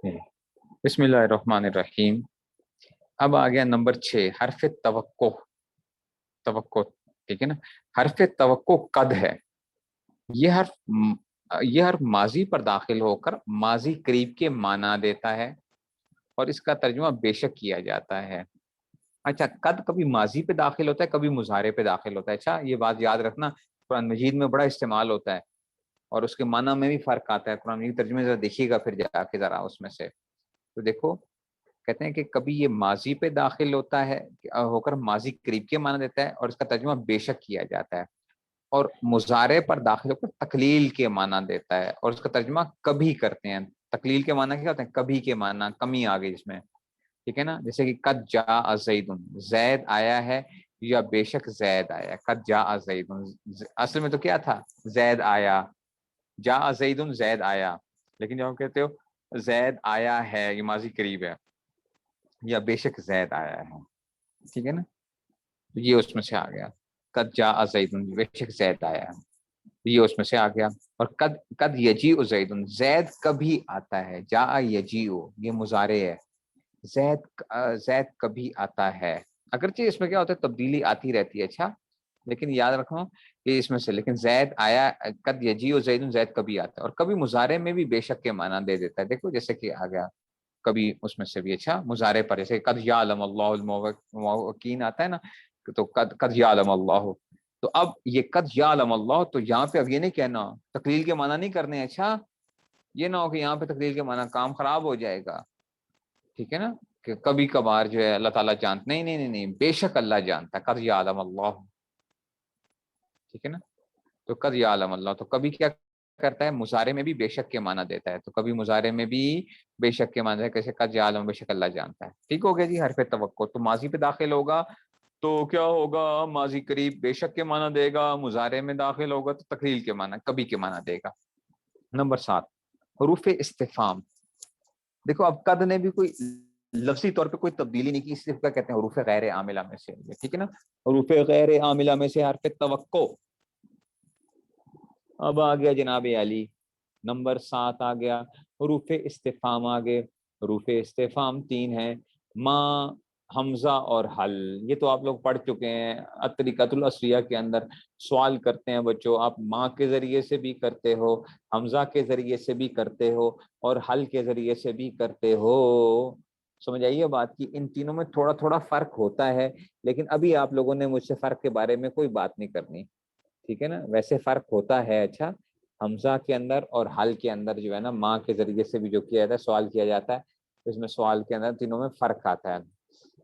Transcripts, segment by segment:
بسم اللہ الرحمن الرحیم. اب آ گیا نمبر 6، حرف توقع. توقع، ٹھیک ہے نا. حرف توقع قد ہے. یہ حرف ماضی پر داخل ہو کر ماضی قریب کے معنی دیتا ہے اور اس کا ترجمہ بے شک کیا جاتا ہے. اچھا، قد کبھی ماضی پہ داخل ہوتا ہے، کبھی مضارع پہ داخل ہوتا ہے. اچھا، یہ بات یاد رکھنا، قرآن مجید میں بڑا استعمال ہوتا ہے اور اس کے معنی میں بھی فرق آتا ہے. قرآن مجید ترجمے ذرا دیکھیے گا پھر جا کے ذرا اس میں سے. تو دیکھو، کہتے ہیں کہ کبھی یہ ماضی پہ داخل ہوتا ہے ہو کر ماضی قریب کے معنی دیتا ہے اور اس کا ترجمہ بے شک کیا جاتا ہے، اور مضارع پر داخل ہو کر تقلیل کے معنی دیتا ہے اور اس کا ترجمہ کبھی کرتے ہیں. تقلیل کے معنی کیا ہوتے ہیں؟ کبھی کے معنی، کمی آ گئی اس میں، ٹھیک ہے نا. جیسے کہ قد جاء زید، زید آیا ہے یا بے شک زید آیا. قد جاء زید، اصل میں تو کیا تھا؟ زید آیا. جاء زید، زید آیا. لیکن جب آپ کہتے ہو زید آیا ہے، یہ ماضی قریب ہے، یا بے شک زید آیا ہے، ٹھیک ہے نا. یہ اس میں سے آ گیا. قد جاء زید، بے شک زید آیا ہے، یہ اس میں سے آ گیا. اور قد یجیء زید، زید کبھی آتا ہے. جاء یجیء، یہ مضارع ہے. زید کبھی آتا ہے. اگرچہ اس میں کیا ہوتا ہے، تبدیلی آتی رہتی ہے. اچھا، لیکن یاد رکھو کہ اس میں سے، لیکن زید آیا، قد یجیء زید، زید کبھی آتا ہے. اور کبھی مضارع میں بھی بے شک کے معنی دے دیتا ہے. دیکھو جیسے کہ آ گیا کبھی اس میں سے بھی. اچھا، مضارع پر جیسے قد یعلم اللہ الموقین آتا ہے نا، تو قد یعلم اللہ. تو اب یہ قد یعلم اللہ، تو یہاں پہ اب یہ نہیں کہنا تقلیل کے معنی نہیں کرنے. اچھا، یہ نہ ہو کہ یہاں پہ تقلیل کے معنی، کام خراب ہو جائے گا، ٹھیک ہے نا. کہ کبھی کبھار جو ہے اللہ تعالیٰ جانتا، نہیں نہیں نہیں نہیں، بے شک اللہ جانتا ہے. قد یعلم اللہ، ٹھیک ہے نا. تو قد یعلم اللہ، تو کبھی کیا کرتا ہے، مضارع میں بھی بے شک کے معنی دیتا ہے. تو کبھی مضارع میں بھی بے شک کے معنی ہے، کیسے قد یعلم، بے شک اللہ جانتا ہے. ٹھیک ہو گیا جی. حرف توقع تو ماضی پہ داخل ہوگا تو کیا ہوگا، ماضی قریب بے شک کے معنی دے گا. مضارع میں داخل ہوگا تو تقلیل کے معنی، کبھی کے معنی دے گا. نمبر 7، حروف استفہام. دیکھو اب قد نے بھی کوئی لفظی طور پہ کوئی تبدیلی نہیں کی، صرف کیا کہتے ہیں، حروف غیر عاملہ میں سے، ٹھیک ہے نا. حروف غیر عاملہ میں سے حرف توقع. اب آ گیا جناب علی نمبر 7 آ گیا، حروف استفہام آ گئے. حروف استفہام 3 ہیں، ما، حمزہ اور حل. یہ تو آپ لوگ پڑھ چکے ہیں الطریقۃ الاصلیہ کے اندر. سوال کرتے ہیں بچوں، آپ ماں کے ذریعے سے بھی کرتے ہو، حمزہ کے ذریعے سے بھی کرتے ہو، اور حل کے ذریعے سے بھی کرتے ہو. سمجھ آئیے بات کی. ان تینوں میں تھوڑا تھوڑا فرق ہوتا ہے، لیکن ابھی آپ لوگوں نے مجھ سے فرق کے بارے میں کوئی بات نہیں کرنی، ٹھیک ہے نا. ویسے فرق ہوتا ہے. اچھا، حمزہ کے اندر اور حل کے اندر جو ہے نا، ماں کے ذریعے سے بھی جو کیا جاتا ہے، سوال کیا جاتا ہے، اس میں سوال کے اندر تینوں میں فرق آتا ہے.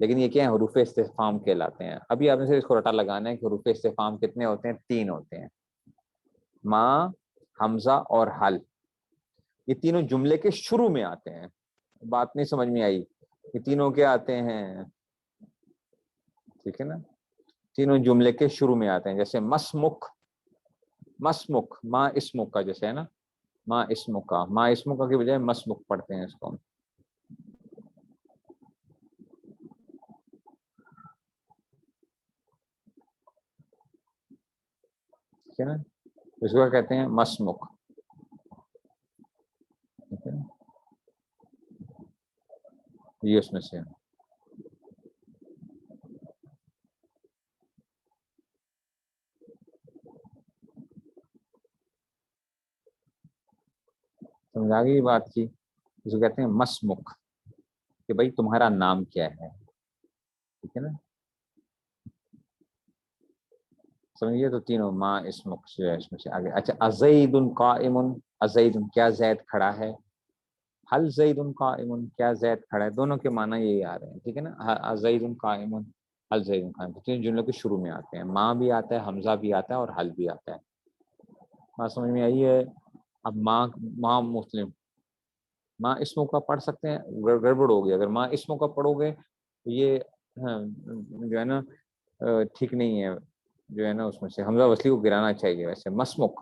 لیکن یہ کیا ہے، حروف استفہام کہلاتے ہیں. ابھی آپ نے صرف اس کو رٹا لگانا ہے کہ حروف استفہام کتنے ہوتے ہیں؟ 3 ہوتے ہیں، ماں، حمزہ اور حل. یہ تینوں جملے کے شروع میں آتے ہیں. بات نہیں سمجھ میں آئی؟ یہ تینوں کیا آتے ہیں، ٹھیک ہے نا، تینوں جملے کے شروع میں آتے ہیں. جیسے مسمک، مسمک، ماں اسمک کا، جیسے ہے نا، ماں اسمک کا، ماں اسمک کا کی بجائے مسمک پڑھتے ہیں اس کو. ٹھیک ہے نا، اس کو کہتے ہیں مسمک. یہ اس میں سے سمجھا گئی بات کی. اس کو کہتے ہیں مسمک، کہ بھائی تمہارا نام کیا ہے، ٹھیک ہے نا. سمجھیے، تو تینوں ماں اسمک سے اس میں سے آگے. اچھا، ازید قائم، ازید کیا زید کھڑا ہے. حل زید قائم، کیا زید کھڑا ہے. دونوں کے معنی یہی آ رہے ہیں، ٹھیک ہے نا. ازید قائم، حل زید قائم، تین جملوں کے شروع میں آتے ہیں. ماں بھی آتا ہے، حمزہ بھی آتا ہے، اور حل بھی آتا ہے. بات سمجھ میں آئی ہے؟ اب ماں، ماں مسلم، ماں اسموں کا پڑھ سکتے ہیں، گڑبڑ ہوگی اگر ماں اسموں کا پڑھو گے تو یہ جو ہے نا ٹھیک نہیں ہے. جو ہے نا اس میں سے حمزہ وصلی کو گرانا چاہیے. ویسے مسمک،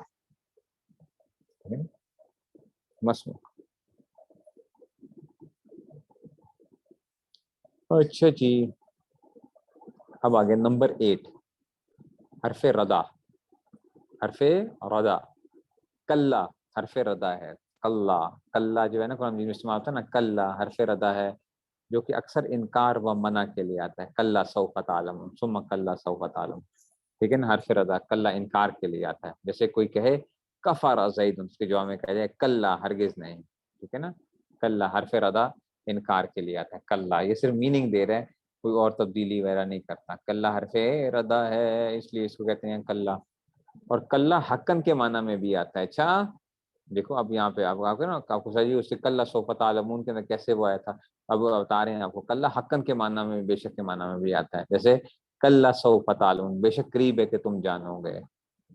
مسمک. اچھا جی، اب آگے نمبر 8، حرف ردا. حرف ردا، کلا حرف ردا ہے. کلا، کلا جو ہے نا قرآن مجید میں استعمال ہوتا ہے نا، کلا حرف ردا ہے جو کہ اکثر انکار و منع کے لیے آتا ہے. کلا سوف تعلمون ثم کلا سوف تعلمون. ٹھیک ہے نا، حرف ردا کلا انکار کے لیے آتا ہے. جیسے کوئی کہے کفر زید، اس کے جواب میں کہہ جائے کلا ہرگز نہیں. ٹھیک ہے نا، کلا حرف ردا انکار کے لیے آتا ہے. کلا یہ صرف میننگ دے رہا ہے، کوئی اور تبدیلی وغیرہ نہیں کرتا. کلا حرف ردا ہے اس لیے اس کو کہتے ہیں کلا. اور کلا حقن کے معنی میں بھی آتا ہے. اچھا دیکھو اب یہاں پہ آپ نا آپ کو صحیح اس سے کلا سوف تعلمون کے اندر کیسے وہ آیا تھا، اب بتا رہے ہیں آپ کو. کلا حقن کے معنی میں بے شک کے معنی میں بھی آتا ہے. جیسے کلا سوف تعلمون، بے شک قریب ہے کہ تم جانو گے.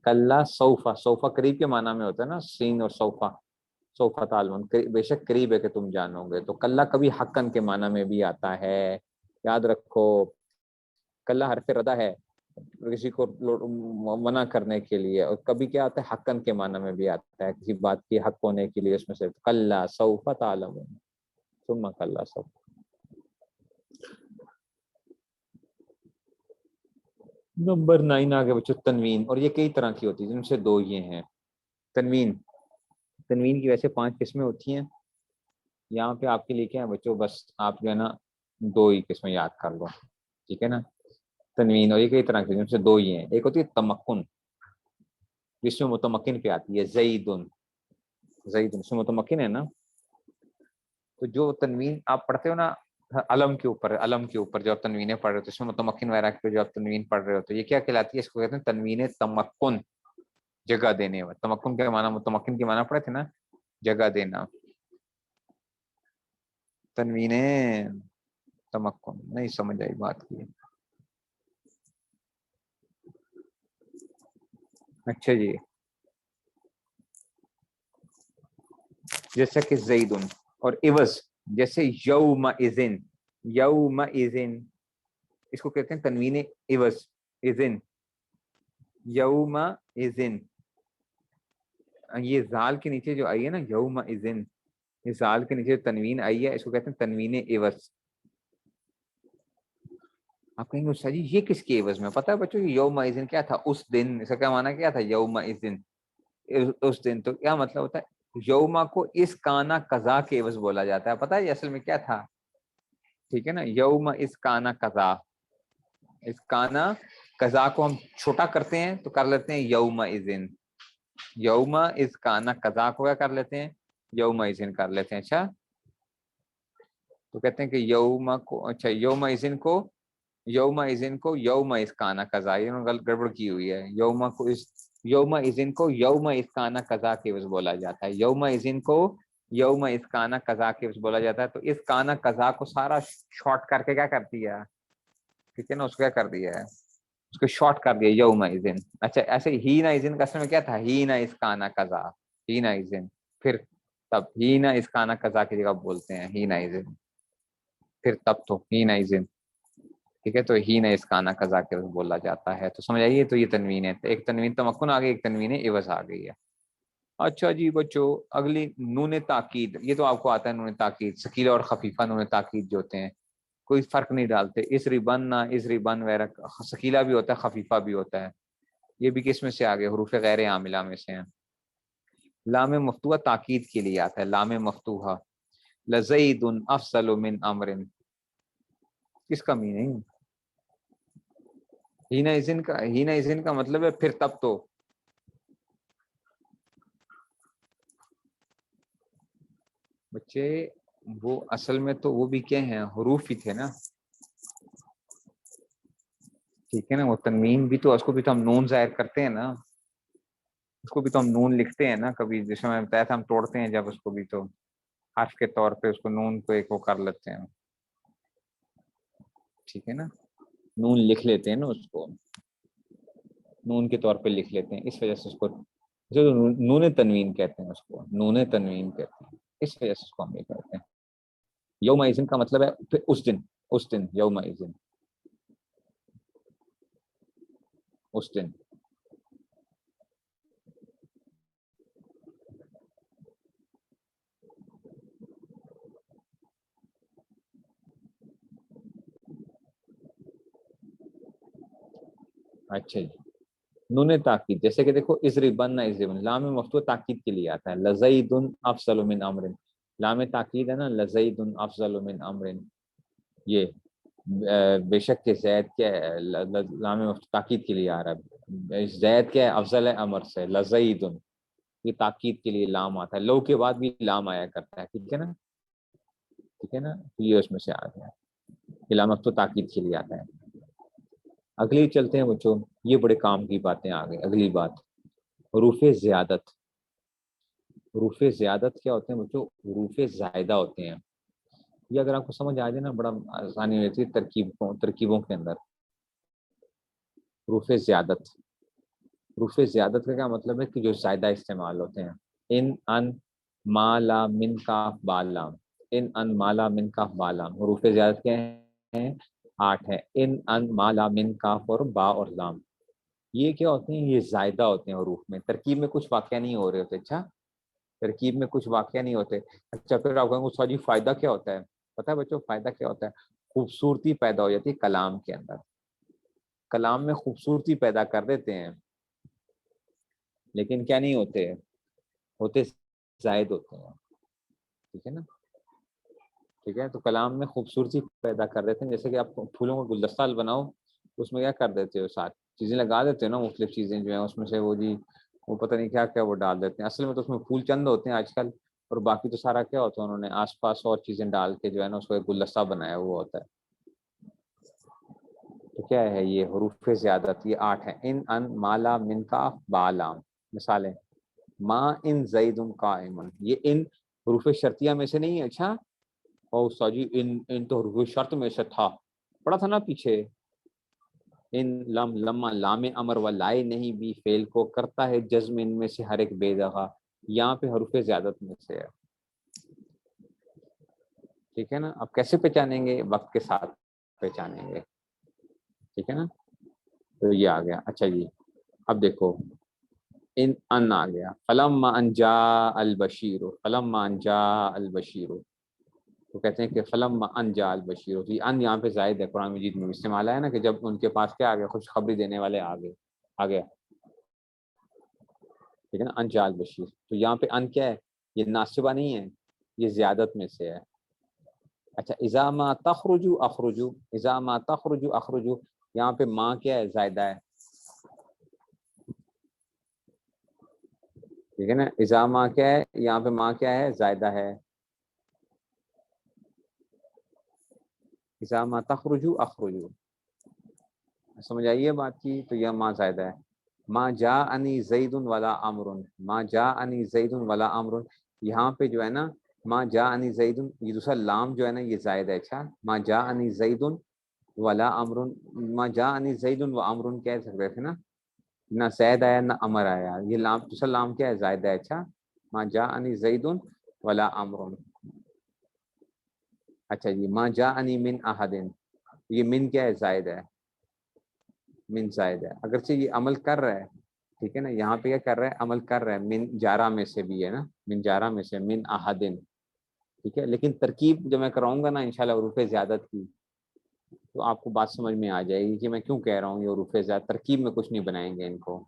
کلا سوفا، سوفا قریب کے معنی میں ہوتا ہے نا، سین اور سوفا. سوفا تعلمون بے شک قریب ہے کہ تم جانو گے. تو کلا کبھی حقن کے معنی میں بھی آتا ہے، یاد رکھو. کلا حرف ردا ہے کسی کو منع کرنے کے لیے، اور کبھی کیا آتا ہے حقن کے معنی میں بھی آتا ہے، کسی بات کی حق ہونے کے لیے. اس میں سے کلا سوف تعلمون ثم کلا سوف. نمبر 9 آگے بچو، تنوین. اور یہ کئی طرح کی ہوتی ہے، جن سے دو یہ ہیں. تنوین، تنوین کی ویسے 5 قسمیں ہوتی ہیں. یہاں پہ آپ کے لیے کیا ہے بچوں، بس آپ جو ہے نا 2 ہی قسمیں یاد کر لو. ٹھیک ہے نا، تنوین. اور یہ کئی طرح کی، جن سے 2 ہی ہیں. ایک ہوتی ہے تمکن، جس میں متمکن پہ آتی ہے زیدن. زیدن اس میں متمکن ہے نا. تو جو تنوین آپ پڑھتے ہو نا علم کے اوپر، علم کے اوپر جو آپ تنوینیں پڑھ رہے ہو تو اس میں متمکن وغیرہ پہ جو آپ تنوین پڑھ رہے ہو تو یہ کیا کہلاتی ہے؟ اس کو کہتے ہیں تنوین تمکن، جگہ دینے والا. تمکن کے معنی، متمکن کے معنی پڑھے تھے نا، جگہ دینا. تنوین تمکن نہیں سمجھ آئی بات کی. اچھا جی، جیسا کہ زیدن. اور عوض جیسے یوم اذن، یوم اذن اس کو کہتے ہیں تنوین عوض. اذن، یوم اذن، یہ زال کے نیچے جو آئی ہے نا یوم اذن، یہ زال کے نیچے تنوین آئی ہے، اس کو کہتے ہیں تنوین عوض. آپ کہیں گے استاد جی یہ کس کے عوض میں؟ پتہ ہے بچوں یوم اذن کیا تھا؟ اس دن. اس کا کیا معنی کیا تھا یوم اذن؟ اس دن. تو کیا مطلب ہوتا ہے؟ یوما کو اس کانا قضا کے عوض بولا جاتا ہے. پتہ ہے یہ اصل میں کیا تھا؟ ٹھیک ہے نا، یوم اس کانا قضا. اس کانا قضا کو ہم چھوٹا کرتے ہیں تو کر لیتے ہیں یوم اذن. یوم اس کانا قضا کو کیا کر لیتے ہیں؟ یوم اذن کر لیتے ہیں. اچھا تو کہتے ہیں کہ یوم کو، اچھا یوم اذن کو، یوم اذن کو یوم اس کانا قضا، یہ گڑبڑ کی ہوئی ہے. یوم کو اس، یوم اذن کو یوم اس کانا قضا کے عوض بولا جاتا ہے. یوم اذن کو یوم اس کانا قضا کے عوض بولا جاتا ہے. تو اس کانا قضا کو سارا شارٹ کر کے کیا کرتی ہے؟ ٹھیک ہے نا، اس کو کیا کر دیا ہے؟ اس کو شارٹ کر دیا یوم اذن. اچھا ایسے ہی نا اذن کا اصل میں کیا تھا؟ ہی نا اس کانا قضا، ہی نا اذن. پھر تب ہی نا اس کانا قضا کی جگہ بولتے ہیں ہی نا اذن. پھر تب تو ہی نا اذن. ٹھیک ہے، تو ہی نے اس کانا قضا کے بولا جاتا ہے. تو سمجھ آئیے، تو یہ تنوین ہے. ایک تنوین تمکن آ گئی، ایک تنوین عوض آ گئی ہے. اچھا جی بچوں، اگلی نون تاکید. یہ تو آپ کو آتا ہے نون تاکید، ثقیلہ اور خفیفہ نون تاکید جو ہوتے ہیں کوئی فرق نہیں ڈالتے. اس ریبن نہ اس ریبن وغیرہ، ثقیلہ بھی ہوتا ہے خفیفہ بھی ہوتا ہے. یہ بھی کس میں سے آگے؟ حروف غیر عاملہ میں سے ہیں. لام مفتوحہ تاکید کے لیے آتا ہے. لام مفتوحہ، لزید افضل من امر، کس کا میننگ؟ ہینا اذن کا، ہینا اذن کا مطلب ہے پھر تب تو. بچے وہ اصل میں تو وہ بھی کیا ہیں؟ حروف ہی تھے نا. ٹھیک ہے نا، وہ تنوین بھی تو اس کو بھی تو ہم نون ظاہر کرتے ہیں نا، اس کو بھی تو ہم نون لکھتے ہیں نا کبھی. جیسے میں بتایا تھا ہم توڑتے ہیں جب اس کو بھی تو حرف کے طور پہ اس کو نون کو ایک وہ کر لیتے ہیں. ٹھیک ہے نا، نون لکھ لیتے ہیں نا، اس کو نون کے طور پہ لکھ لیتے ہیں. اس وجہ سے اس کو نون تنوین کہتے ہیں. اس کو نون تنوین کہتے ہیں، اس وجہ سے اس کو ہم یہ کہتے ہیں. یوم اذن کا مطلب ہے پھر اس دن، اس دن یوم اذن، اس دن. اچھا جی، نون تاکید، جیسے کہ دیکھو اضربن نہ اضربن، لام مفتوح تاکید کے لیے آتا ہے، لزید افضل من امر، لام تاکید ہے نا، لزید افضل من امر، یہ بے شک کہ زید کیا ہے، لام مفتوح تاکید کے لیے آ رہا ہے، زید کیا ہے، افضل ہے امر سے، لزید یہ تاکید کے لیے لام آتا ہے، لو کے بعد بھی لام آیا کرتا ہے، ٹھیک ہے نا، ٹھیک ہے نا، یہ اس میں سے آ گیا، یہ لام مفتوح تاکید کے لیے آتا ہے۔ اگلی چلتے ہیں بچوں، یہ بڑے کام کی باتیں آ گئی، اگلی بات حروف زیادت، حروف زیادت کیا ہوتے ہیں بچوں، حروف زائدہ ہوتے ہیں، یہ اگر آپ کو سمجھ آ جائے نا بڑا آسانی ہوتی ہے ترکیبوں کے اندر۔ حروف زیادت، حروف زیادت کا کیا مطلب ہے کہ جو زائدہ استعمال ہوتے ہیں، ان ان ما لا من کاف با لام، ان ان ما لا من کاف با لام، حروف زیادت کیا ہیں، 8 ہے، ان ما لا من کاف اور با اور لام، یہ کیا ہوتے ہیں، یہ زائدہ ہوتے ہیں حروف میں، ترکیب میں کچھ واقعہ نہیں ہو رہے ہوتے، اچھا ترکیب میں کچھ واقعہ نہیں ہوتے، اچھا پھر آپ کہیں گے استاد جی فائدہ کیا ہوتا ہے، پتہ ہے بچوں فائدہ کیا ہوتا ہے، خوبصورتی پیدا ہو جاتی ہے کلام کے اندر، کلام میں خوبصورتی پیدا کر دیتے ہیں، لیکن کیا نہیں ہوتے، ہوتے زائد ہوتے ہیں، ٹھیک ہے نا، ٹھیک ہے، تو کلام میں خوبصورتی پیدا کر دیتے ہیں، جیسے کہ آپ پھولوں کا گلدستہ بناؤ، اس میں کیا کر دیتے ہو، ساتھ چیزیں لگا دیتے ہو نا، مختلف چیزیں جو ہیں اس میں سے وہ جی وہ پتہ نہیں کیا کیا وہ ڈال دیتے ہیں، اصل میں تو اس میں پھول چند ہوتے ہیں آج کل، اور باقی تو سارا کیا ہوتا ہے، انہوں نے آس پاس اور چیزیں ڈال کے جو ہے نا اس کو ایک گلدستہ بنایا ہوا ہوتا ہے، تو کیا ہے یہ حروف زیادت، یہ 8 ہیں، ان مالا من کاف بالام، مثالیں ما ان زید قائم، یہ ان حروف شرطیہ میں سے نہیں ہے، اچھا اور استاد جی ان تو حروف شرط میں سے تھا، پڑھا تھا نا پیچھے، ان لم لما لام امر و لائے نہیں بھی فعل کو کرتا ہے جزم، ان میں سے ہر ایک بے دغا، یہاں پہ حروف زیادت میں سے ہے، ٹھیک ہے نا، اب کیسے پہچانیں گے، وقت کے ساتھ پہچانیں گے، ٹھیک ہے نا، تو یہ آ گیا، اچھا جی اب دیکھو ان آ گیا، فلما ان جاء البشیر، فلما ان جاء البشیر، تو کہتے ہیں کہ فلما ان جاء البشیر، تو ان یہاں پہ زائد ہے، قرآن مجید میں استعمال ہے نا کہ جب ان کے پاس کیا آ گیا، خوشخبری دینے والے آ گیا، ٹھیک ہے نا، ان جاء البشیر، تو یہاں پہ ان کیا ہے، یہ ناصبہ نہیں ہے، یہ زیادت میں سے ہے، اچھا اذا ما تخرجوا اخرجوا، اذا ما تخرجوا اخرجوا، یہاں پہ ماں کیا ہے، زائدہ ہے، ٹھیک ہے نا، اذا ما کیا ہے، یہاں پہ ماں کیا ہے، زائدہ ہے، اذا ما تخرجوا اخرجوا، سمجھ آئیے بات کی، تو یہ ماں زائدہ ہے، ما جاءنی زید ولا امر، ما جاءنی زید ولا امر، یہاں پہ جو ہے نا ما جاءنی زید، یہ دوسرا لام جو ہے نا یہ زائد ہے، اچھا ما جاءنی زید ولا امر، ما جاءنی زید و امر کہہ سکتے تھے نا، نہ زید آیا نہ امر آیا، یہ لام دوسرا لام کیا ہے، زائد ہے، اچھا ما جاءنی زید ولا امر، اچھا جی ما جاءنی من احد، یہ من کیا ہے، زائد ہے، من زائد ہے، اگرچہ یہ عمل کر رہا ہے، ٹھیک ہے نا، یہاں پہ کیا کر رہا ہے، عمل کر رہا ہے، من جارہ میں سے بھی ہے نا، من جارہ میں سے، من احدن، ٹھیک ہے، لیکن ترکیب جب میں کراؤں گا نا انشاءاللہ حروف زیادت کی، تو آپ کو بات سمجھ میں آ جائے گی کہ میں کیوں کہہ رہا ہوں یہ حروف زیادت، ترکیب میں کچھ نہیں بنائیں گے ان کو،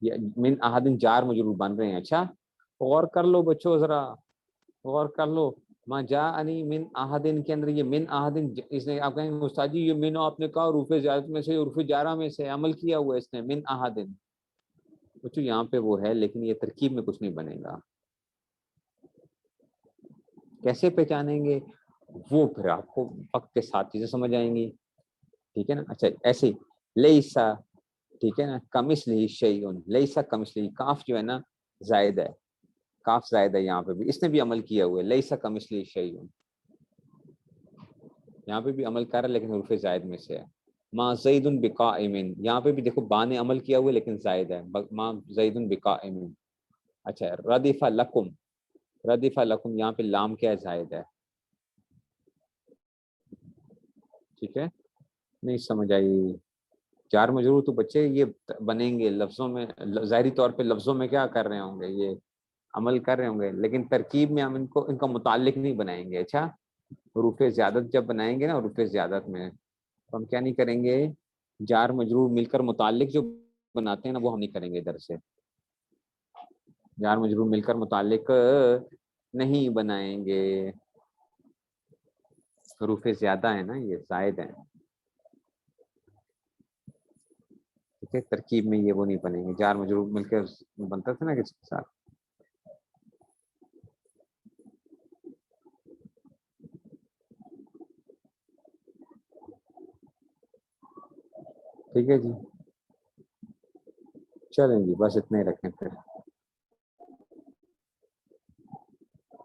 یہ من احدن جار مجرور بن رہے ہیں، اچھا غور کر لو بچوں ذرا، غور کر لو، ما جاءنی من احدن کے اندر یہ من احدن، اس نے آپ کہیں گے استاد جی یہ من آپ نے کہا حروف زیادت میں سے، حروف جارہ میں سے عمل کیا ہوا ہے اس نے، من احدن، بچوں یہاں پہ وہ ہے لیکن یہ ترکیب میں کچھ نہیں بنے گا، کیسے پہچانیں گے وہ پھر آپ کو وقت کے ساتھ چیزیں سمجھ آئیں گی، ٹھیک ہے نا، اچھا ایسے لیسا، ٹھیک ہے نا، کمثلہ شیء، لیسا کمثلہ، کاف جو ہے نا زائد ہے، کاف زائد ہے یہاں پہ بھی، اس نے بھی عمل کیا ہوا ہے، لیسا کمثلہ شیء، یہاں پہ بھی عمل کر رہا ہے لیکن حروف زائد میں سے ہے، ما زید بقائم، یہاں پہ بھی دیکھو با نے عمل کیا ہوا ہے لیکن زائد ہے، ما زید بقائم، اچھا ردف لکم، ردف لکم یہاں پہ لام کیا ہے، زائد ہے، ٹھیک ہے، نہیں سمجھ آئی، جار مجرور تو بچے یہ بنیں گے لفظوں میں، ظاہری طور پہ لفظوں میں کیا کر رہے ہوں گے، یہ عمل کر رہے ہوں گے، لیکن ترکیب میں ہم ان کا متعلق نہیں بنائیں گے، اچھا حروف زیادت جب بنائیں گے نا، حروف زیادت میں تو ہم کیا نہیں کریں گے، جار مجرور مل کر متعلق جو بناتے ہیں نا وہ ہم نہیں کریں گے ادھر سے، جار مجرور مل کر متعلق نہیں بنائیں گے، حروف زیادہ ہیں نا، یہ زائد ہیں، ٹھیک ہے، ترکیب میں یہ وہ نہیں بنیں گے، جار مجرور مل کے بنتا تھا نا کس کے ساتھ. ٹھیک ہے جی، چلیں جی بس اتنے ہی رکھیں پھر.